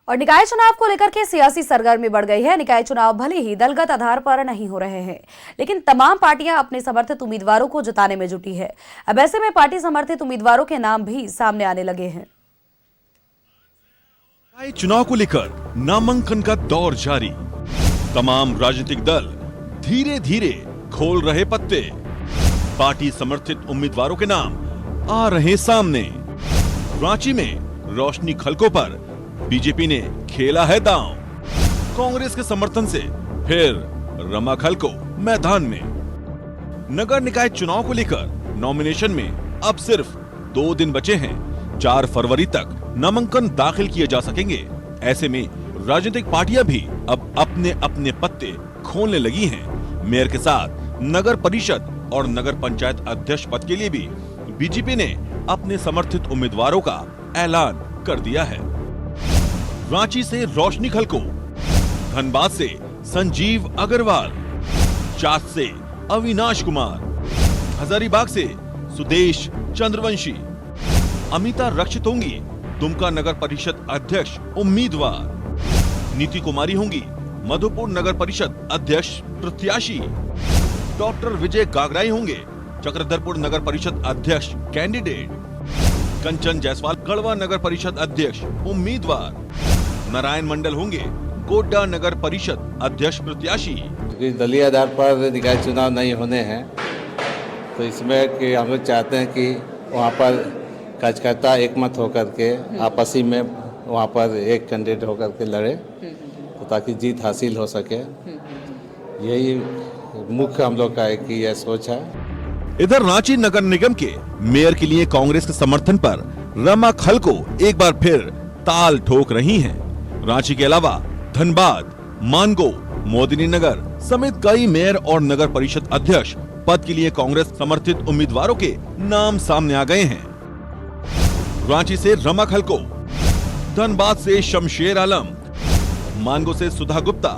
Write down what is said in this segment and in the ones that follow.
और निकाय चुनाव को लेकर के सियासी सरगर्मी बढ़ गई है। निकाय चुनाव भले ही दलगत आधार पर नहीं हो रहे हैं, लेकिन तमाम पार्टियां अपने समर्थित उम्मीदवारों को जिताने में जुटी है। अब ऐसे में पार्टी समर्थित उम्मीदवारों के नाम भी सामने आने लगे हैं। निकाय चुनाव को लेकर नामांकन का दौर जारी। तमाम राजनीतिक दल धीरे धीरे खोल रहे पत्ते। पार्टी समर्थित उम्मीदवारों के नाम आ रहे सामने। रांची में रोशनी खलको पर बीजेपी ने खेला है दांव। कांग्रेस के समर्थन से फिर रमा खलको मैदान में। नगर निकाय चुनाव को लेकर नॉमिनेशन में अब सिर्फ 2 दिन बचे हैं। 4 फरवरी तक नामांकन दाखिल किए जा सकेंगे। ऐसे में राजनीतिक पार्टियां भी अब अपने अपने पत्ते खोलने लगी हैं। मेयर के साथ नगर परिषद और नगर पंचायत अध्यक्ष पद के लिए भी बीजेपी ने अपने समर्थित उम्मीदवारों का ऐलान कर दिया है। रांची से रोशनी खलको, धनबाद से संजीव अग्रवाल, चास से अविनाश कुमार, हजारीबाग से सुदेश चंद्रवंशी, अमिता रक्षित होंगी दुमका नगर परिषद अध्यक्ष उम्मीदवार, नीति कुमारी होंगी मधुपुर नगर परिषद अध्यक्ष प्रत्याशी, डॉक्टर विजय गागराई होंगे चक्रधरपुर नगर परिषद अध्यक्ष कैंडिडेट, कंचन जायसवाल गढ़वा नगर परिषद अध्यक्ष उम्मीदवार, नारायण मंडल होंगे गोड्डा नगर परिषद अध्यक्ष प्रत्याशी। क्योंकि दलीय आधार पर निकाय चुनाव नहीं होने हैं, तो इसमें कि हम लोग चाहते हैं कि वहाँ पर कार्यकर्ता एकमत होकर के आपसी में वहाँ पर एक कैंडिडेट होकर के लड़े, तो ताकि जीत हासिल हो सके। यही मुख्य हम लोग का है कि यह सोच है। इधर रांची नगर निगम के मेयर के लिए कांग्रेस के समर्थन पर रमा खलको एक बार फिर ताल ठोक रही हैं। रांची के अलावा धनबाद, मानगो, मोदिनी नगर समेत कई मेयर और नगर परिषद अध्यक्ष पद के लिए कांग्रेस समर्थित उम्मीदवारों के नाम सामने आ गए हैं। रांची से रमा खलको, धनबाद से शमशेर आलम, मानगो से सुधा गुप्ता,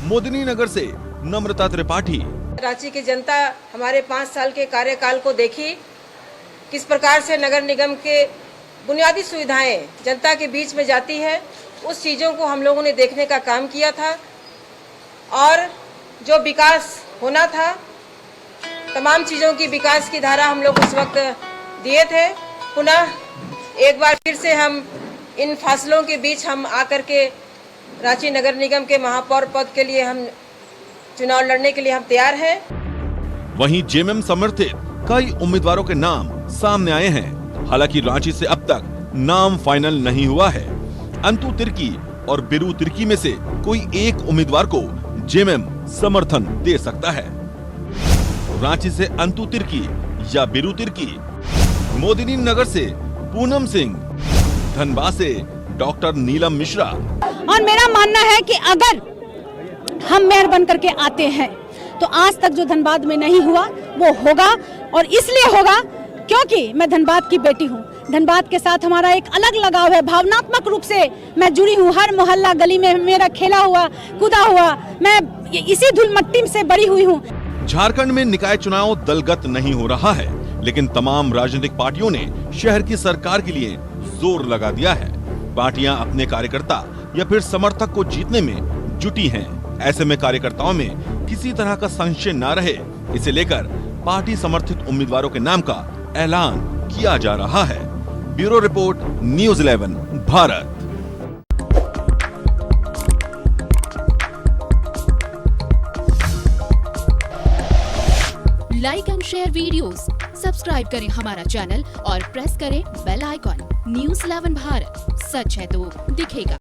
मोदिनी नगर से नम्रता त्रिपाठी। रांची की जनता हमारे 5 साल के कार्यकाल को देखी, किस प्रकार से नगर निगम के बुनियादी सुविधाएं जनता के बीच में जाती है। उस चीज़ों को हम लोगों ने देखने का काम किया था और जो विकास होना था, तमाम चीज़ों की विकास की धारा हम लोग उस वक्त दिए थे। पुनः एक बार फिर से हम इन फासलों के बीच हम आकर के रांची नगर निगम के महापौर पद के लिए हम चुनाव लड़ने के लिए हम तैयार हैं। वहीं जेएमएम समर्थित कई उम्मीदवारों के नाम सामने आए हैं। हालांकि रांची से अब तक नाम फाइनल नहीं हुआ है। अंतु तिर्की और बिरू तिर्की में से कोई एक उम्मीदवार को जेएमएम समर्थन दे सकता है। रांची से अंतु तिर्की या बिरू तिर्की, मोदिनी नगर से पूनम सिंह, धनबाद से डॉक्टर नीलम मिश्रा। और मेरा मानना है कि अगर हम मेयर बन करके आते हैं तो आज तक जो धनबाद में नहीं हुआ वो होगा, और इसलिए होगा क्योंकि मैं धनबाद की बेटी हूँ। धनबाद के साथ हमारा एक अलग लगाव है, भावनात्मक रूप से मैं जुड़ी हूँ। हर मोहल्ला गली में मेरा खेला हुआ कूदा हुआ, मैं इसी धूल मट्टी से बड़ी हुई हूँ। झारखंड में निकाय चुनाव दलगत नहीं हो रहा है, लेकिन तमाम राजनीतिक पार्टियों ने शहर की सरकार के लिए जोर लगा दिया है। पार्टियां अपने कार्यकर्ता या फिर समर्थक को जीतने में जुटी हैं। ऐसे में कार्यकर्ताओं में किसी तरह का संशय न रहे, इसे लेकर पार्टी समर्थित उम्मीदवारों के नाम का ऐलान किया जा रहा है। Bureau report, news 11 Bharat. Like and share videos, subscribe करें हमारा चैनल और प्रेस करें बेल आइकॉन। न्यूज़ 11 भारत, सच है तो दिखेगा।